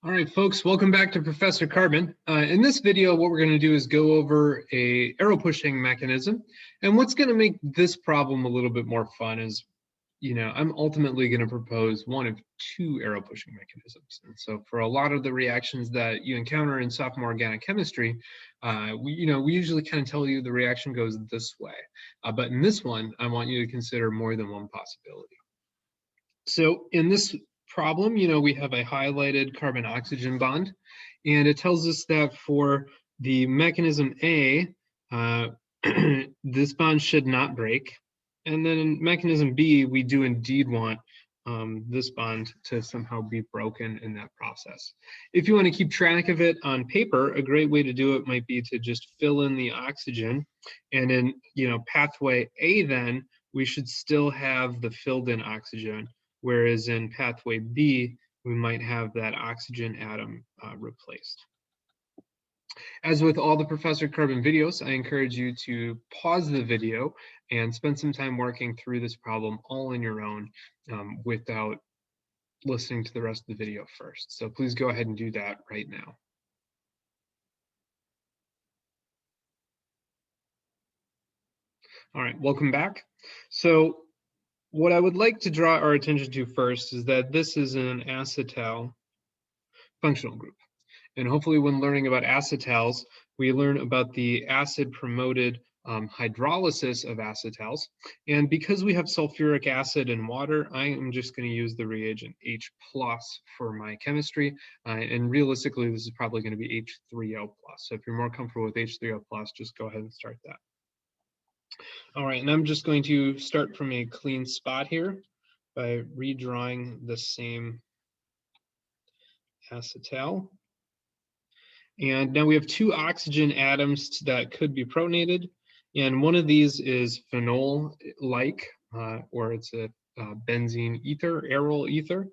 All right, folks, welcome back to Professor Carbon. In this video, what we're going to do is go over a arrow pushing mechanism. And what's going to make this problem a little bit more fun is, I'm ultimately going to propose one of two arrow pushing mechanisms. And so for a lot of the reactions that you encounter in sophomore organic chemistry, we usually kind of tell you the reaction goes this way. But in this one, I want you to consider more than one possibility. So in this problem, we have a highlighted carbon-oxygen bond, and it tells us that for the mechanism A, this bond should not break. And then in mechanism B, we do indeed want this bond to somehow be broken in that process. If you want to keep track of it on paper, a great way to do it might be to just fill in the oxygen. And in pathway A, then we should still have the filled in oxygen. Whereas in pathway B, we might have that oxygen atom replaced. As with all the Professor Carbon videos, I encourage you to pause the video and spend some time working through this problem all on your own without listening to the rest of the video first. So please go ahead and do that right now. All right, welcome back. So what I would like to draw our attention to first is that this is an acetal functional group. And hopefully when learning about acetals, we learn about the acid-promoted hydrolysis of acetals. And because we have sulfuric acid and water, I am just going to use the reagent H+ for my chemistry. And realistically, this is probably going to be H3O+. So if you're more comfortable with H3O+, just go ahead and start that. All right, and I'm just going to start from a clean spot here by redrawing the same acetal. And now we have two oxygen atoms that could be protonated. And one of these is phenol-like, or it's a benzene ether, aryl ether.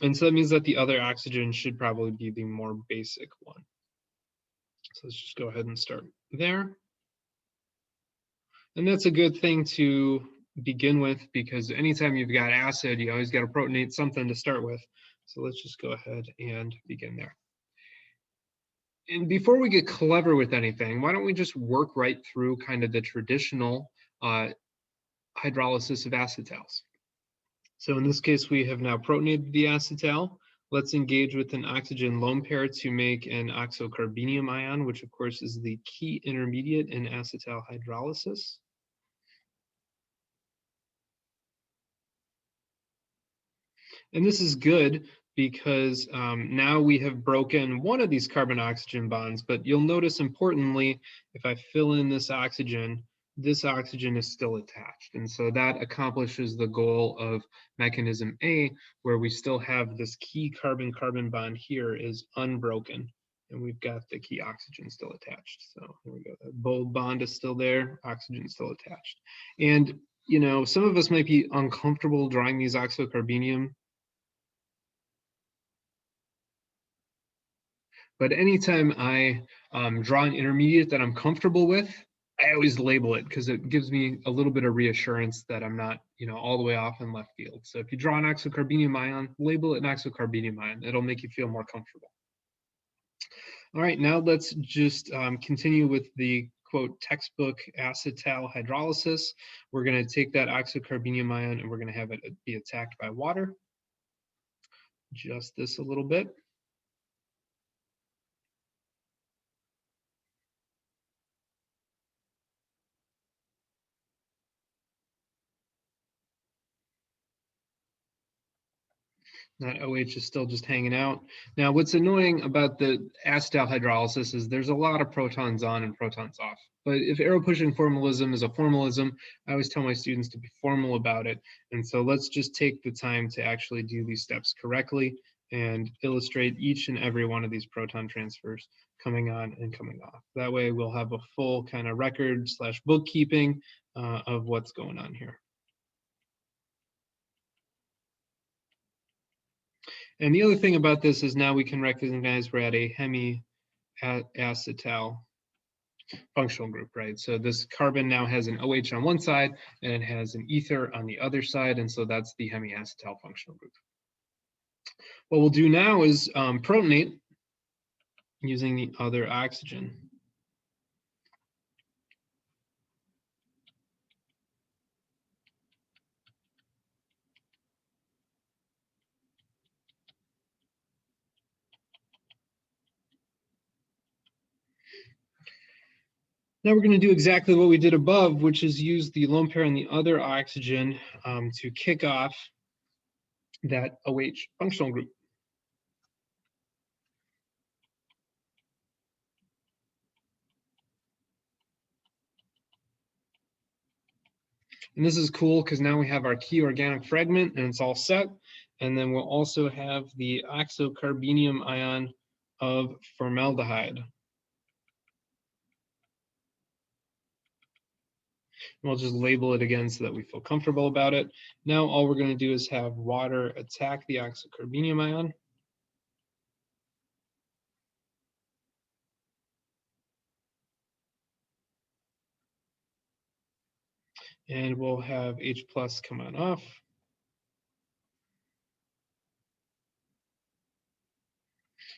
And so that means that the other oxygen should probably be the more basic one. So let's just go ahead and start there. And that's a good thing to begin with, because anytime you've got acid, you always got to protonate something to start with. So let's just go ahead and begin there. And before we get clever with anything, why don't we just work right through kind of the traditional hydrolysis of acetals. So in this case, we have now protonated the acetal. Let's engage with an oxygen lone pair to make an oxocarbenium ion, which of course is the key intermediate in acetal hydrolysis. And this is good because now we have broken one of these carbon-oxygen bonds, but you'll notice importantly, if I fill in this oxygen is still attached. And so that accomplishes the goal of mechanism A, where we still have this key carbon-carbon bond here is unbroken, and we've got the key oxygen still attached. So here we go, that bold bond is still there, oxygen is still attached. And some of us might be uncomfortable drawing these oxocarbenium, but anytime I draw an intermediate that I'm comfortable with, I always label it because it gives me a little bit of reassurance that I'm not, all the way off in left field. So if you draw an oxocarbenium ion, label it an oxocarbenium ion. It'll make you feel more comfortable. All right, now let's just continue with the quote textbook acetal hydrolysis. We're going to take that oxocarbenium ion and we're going to have it be attacked by water. Adjust this a little bit. That OH is still just hanging out. Now, what's annoying about the acetal hydrolysis is there's a lot of protons on and protons off. But if arrow pushing formalism is a formalism, I always tell my students to be formal about it. And so let's just take the time to actually do these steps correctly and illustrate each and every one of these proton transfers coming on and coming off. That way we'll have a full kind of record / bookkeeping of what's going on here. And the other thing about this is now we can recognize we're at a Hemi acetal functional group, right? So this carbon now has an OH on one side and it has an ether on the other side. And so that's the Hemi acetal functional group. What we'll do now is protonate using the other oxygen. Now we're going to do exactly what we did above, which is use the lone pair and the other oxygen to kick off that OH functional group. And this is cool because now we have our key organic fragment and it's all set. And then we'll also have the oxocarbenium ion of formaldehyde. We'll just label it again so that we feel comfortable about it. Now all we're going to do is have water attack the oxocarbenium ion. And we'll have H plus come on off.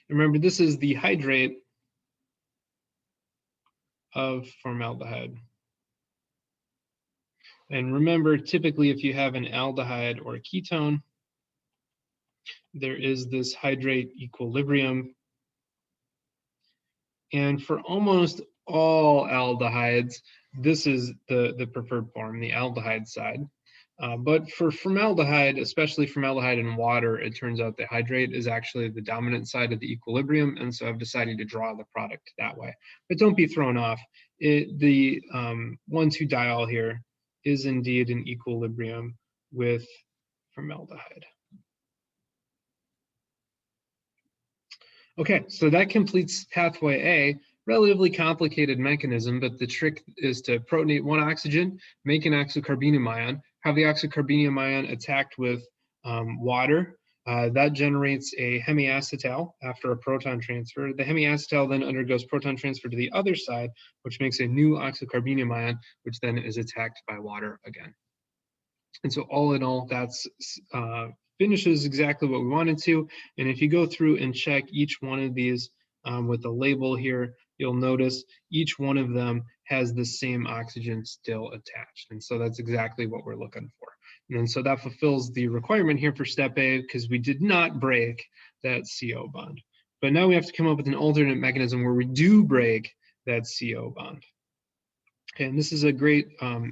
Remember, this is the hydrate of formaldehyde. And remember, typically if you have an aldehyde or a ketone, there is this hydrate equilibrium. And for almost all aldehydes, this is the preferred form, the aldehyde side. But for formaldehyde, especially formaldehyde in water, it turns out the hydrate is actually the dominant side of the equilibrium, and so I've decided to draw the product that way. But don't be thrown off. The 1,2-diol here is indeed an equilibrium with formaldehyde. Okay, so that completes pathway A. Relatively complicated mechanism, but the trick is to protonate one oxygen, make an oxocarbenium ion, have the oxocarbenium ion attacked with water. That generates a hemiacetal after a proton transfer. The hemiacetal then undergoes proton transfer to the other side, which makes a new oxocarbenium ion, which then is attacked by water again. And so all in all, that's finishes exactly what we wanted to. And if you go through and check each one of these with a label here, you'll notice each one of them has the same oxygen still attached. And so that's exactly what we're looking for. And so that fulfills the requirement here for step A because we did not break that CO bond. But now we have to come up with an alternate mechanism where we do break that CO bond. Okay, and this is a great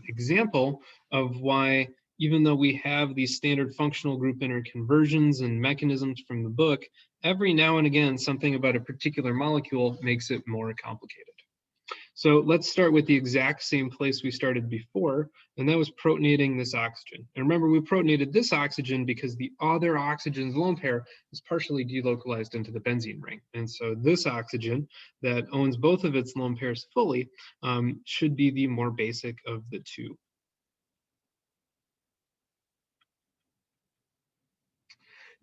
example of why, even though we have these standard functional group interconversions and mechanisms from the book, every now and again, something about a particular molecule makes it more complicated. So let's start with the exact same place we started before, and that was protonating this oxygen. And remember, we protonated this oxygen because the other oxygen's lone pair is partially delocalized into the benzene ring. And so this oxygen that owns both of its lone pairs fully should be the more basic of the two.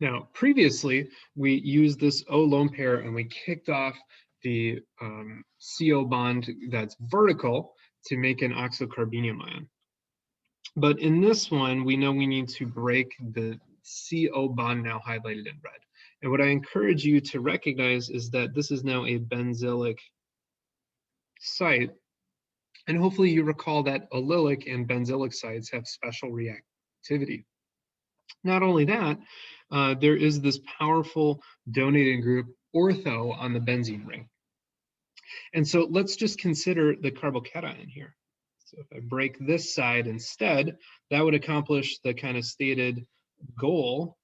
Now, previously, we used this O lone pair and we kicked off the CO bond that's vertical to make an oxocarbenium ion. But in this one, we know we need to break the CO bond now highlighted in red. And what I encourage you to recognize is that this is now a benzylic site. And hopefully you recall that allylic and benzylic sites have special reactivity. Not only that, there is this powerful donating group ortho on the benzene ring. And so let's just consider the carbocation here. So if I break this side instead, that would accomplish the kind of stated goal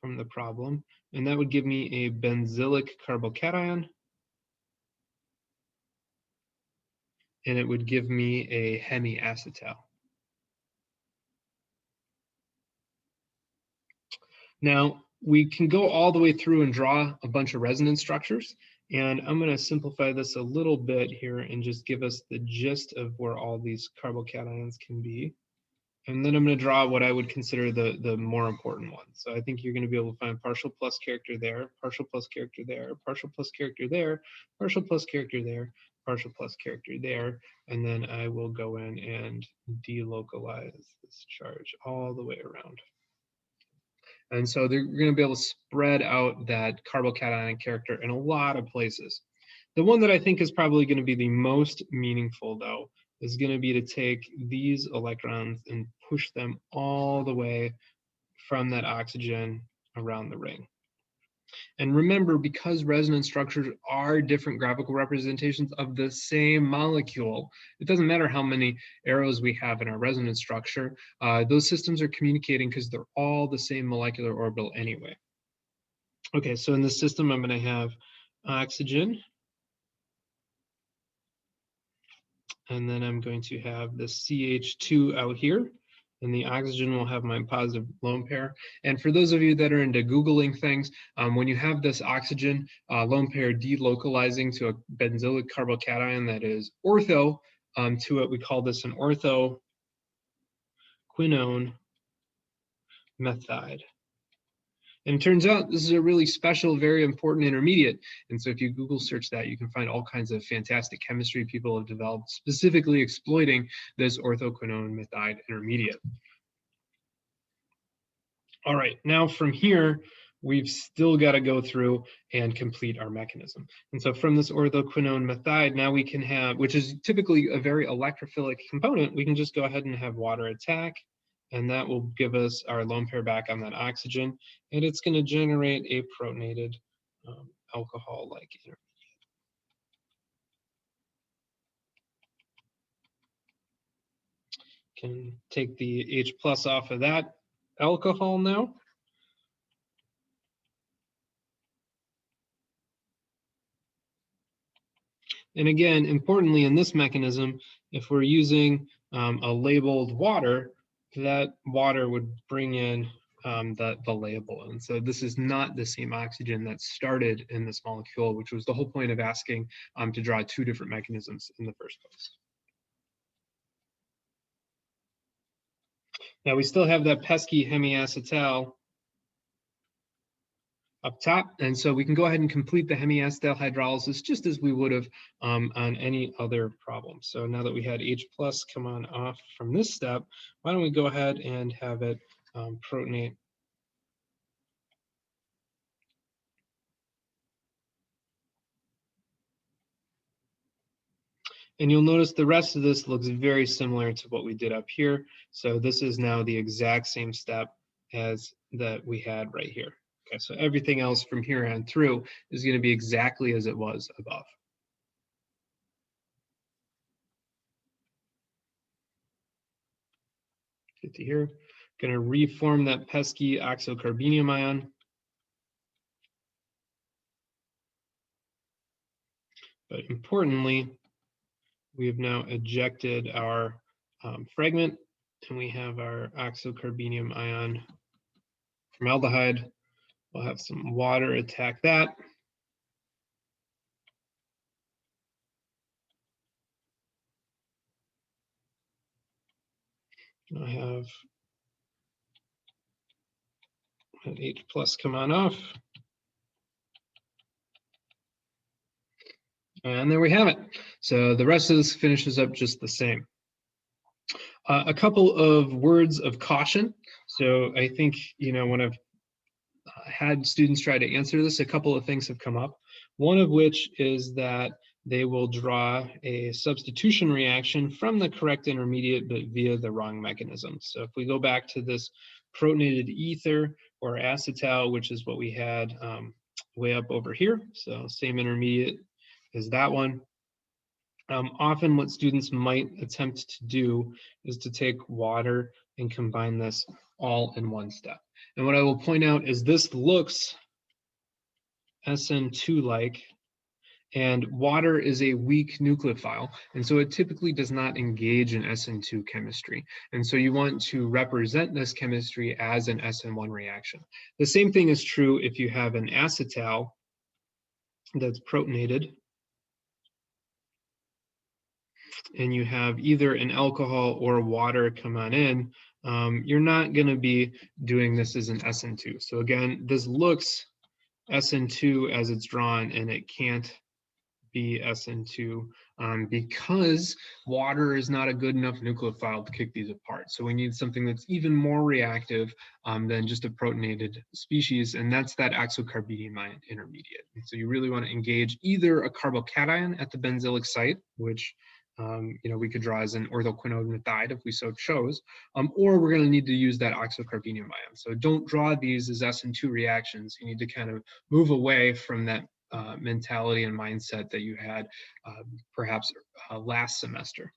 from the problem. And that would give me a benzylic carbocation. And it would give me a hemiacetal. Now, we can go all the way through and draw a bunch of resonance structures. And I'm going to simplify this a little bit here and just give us the gist of where all these carbocations can be. And then I'm going to draw what I would consider the more important ones. So I think you're going to be able to find partial plus character there, partial plus character there, partial plus character there, partial plus character there, partial plus character there. And then I will go in and delocalize this charge all the way around. And so they're going to be able to spread out that carbocationic character in a lot of places. The one that I think is probably going to be the most meaningful, though, is going to be to take these electrons and push them all the way from that oxygen around the ring. And remember, because resonance structures are different graphical representations of the same molecule, it doesn't matter how many arrows we have in our resonance structure, those systems are communicating because they're all the same molecular orbital anyway. Okay, so in this system, I'm going to have oxygen, and then I'm going to have the CH2 out here, and the oxygen will have my positive lone pair. And for those of you that are into Googling things, when you have this oxygen lone pair delocalizing to a benzoic carbocation that is ortho to it, we call this an orthoquinone methide. And it turns out this is a really special, very important intermediate. And so if you Google search that, you can find all kinds of fantastic chemistry people have developed specifically exploiting this orthoquinone methide intermediate. All right, now from here, we've still got to go through and complete our mechanism. And so from this orthoquinone methide, now we can have, which is typically a very electrophilic component, we can just go ahead and have water attack, and that will give us our lone pair back on that oxygen, and it's going to generate a protonated alcohol-like intermediate. Can take the H plus off of that alcohol now. And again, importantly in this mechanism, if we're using a labeled water, that water would bring in the label. And so this is not the same oxygen that started in this molecule, which was the whole point of asking to draw two different mechanisms in the first place. Now we still have that pesky hemiacetal up top, and so we can go ahead and complete the hemiacetal hydrolysis just as we would have on any other problem. So now that we had H plus come on off from this step, why don't we go ahead and have it protonate. And you'll notice the rest of this looks very similar to what we did up here. So this is now the exact same step as that we had right here. Okay, so everything else from here on through is going to be exactly as it was above. Get to here, going to reform that pesky oxocarbenium ion. But importantly, we have now ejected our fragment, and we have our oxocarbenium ion formaldehyde. We'll have some water attack that. I have an H plus come on off. And there we have it. So the rest of this finishes up just the same. A couple of words of caution. So I think, when I've had students try to answer this, a couple of things have come up. One of which is that they will draw a substitution reaction from the correct intermediate, but via the wrong mechanism. So if we go back to this protonated ether or acetal, which is what we had way up over here, so same intermediate as that one. Often what students might attempt to do is to take water and combine this all in one step. And what I will point out is this looks SN2-like, and water is a weak nucleophile, and so it typically does not engage in SN2 chemistry. And so you want to represent this chemistry as an SN1 reaction. The same thing is true if you have an acetal that's protonated, and you have either an alcohol or water come on in, you're not going to be doing this as an SN2. So again, this looks SN2 as it's drawn, and it can't be SN2 because water is not a good enough nucleophile to kick these apart. So we need something that's even more reactive than just a protonated species, and that's that oxocarbenium ion intermediate. And so you really want to engage either a carbocation at the benzylic site, which we could draw as an orthoquinone if we so chose, or we're going to need to use that oxocarbenium ion. So don't draw these as SN2 reactions. You need to kind of move away from that mentality and mindset that you had perhaps last semester.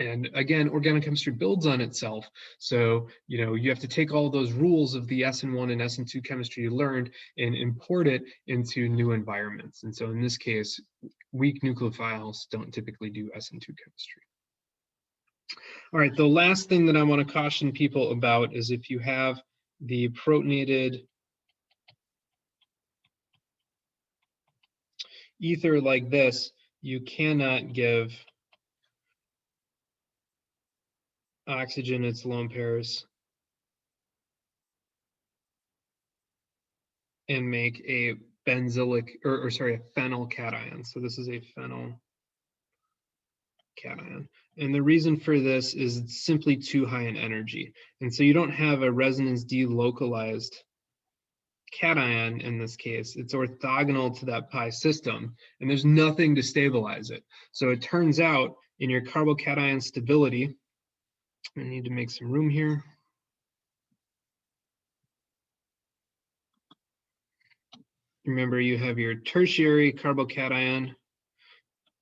And again, organic chemistry builds on itself. So, you have to take all those rules of the SN1 and SN2 chemistry you learned and import it into new environments. And so in this case, weak nucleophiles don't typically do SN2 chemistry. All right, the last thing that I want to caution people about is if you have the protonated ether like this, you cannot give oxygen its lone pairs and make a benzylic, or sorry, a phenyl cation. So this is a phenyl cation. And the reason for this is it's simply too high in energy. And so you don't have a resonance delocalized cation in this case. It's orthogonal to that pi system, and there's nothing to stabilize it. So it turns out in your carbocation stability, I need to make some room here. Remember, you have your tertiary carbocation,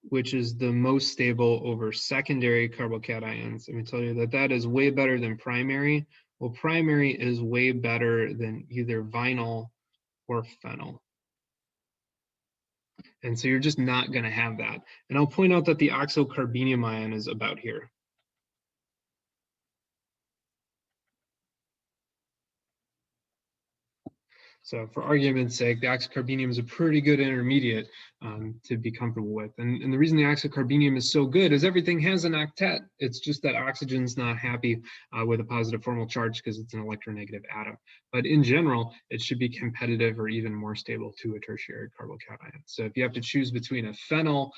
which is the most stable over secondary carbocations. Let me tell you that that is way better than primary. Well, primary is way better than either vinyl or phenyl. And so you're just not going to have that. And I'll point out that the oxocarbenium ion is about here. So for argument's sake, the oxocarbenium is a pretty good intermediate to be comfortable with. And the reason the oxocarbenium is so good is everything has an octet. It's just that oxygen's not happy with a positive formal charge because it's an electronegative atom. But in general, it should be competitive or even more stable to a tertiary carbocation. So if you have to choose between a phenyl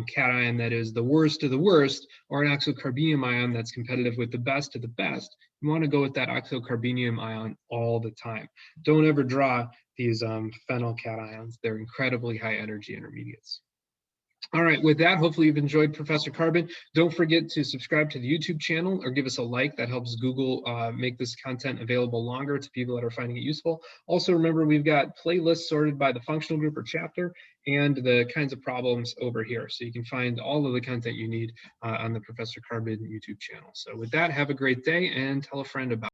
cation that is the worst of the worst, or an oxocarbenium ion that's competitive with the best of the best, you want to go with that oxocarbenium ion all the time. Don't ever draw these phenyl cations. They're incredibly high energy intermediates. All right, with that, hopefully you've enjoyed Professor Carbon. Don't forget to subscribe to the YouTube channel or give us a like. That helps Google make this content available longer to people that are finding it useful. Also, remember, we've got playlists sorted by the functional group or chapter and the kinds of problems over here. So you can find all of the content you need on the Professor Carbon YouTube channel. So with that, have a great day and tell a friend about it.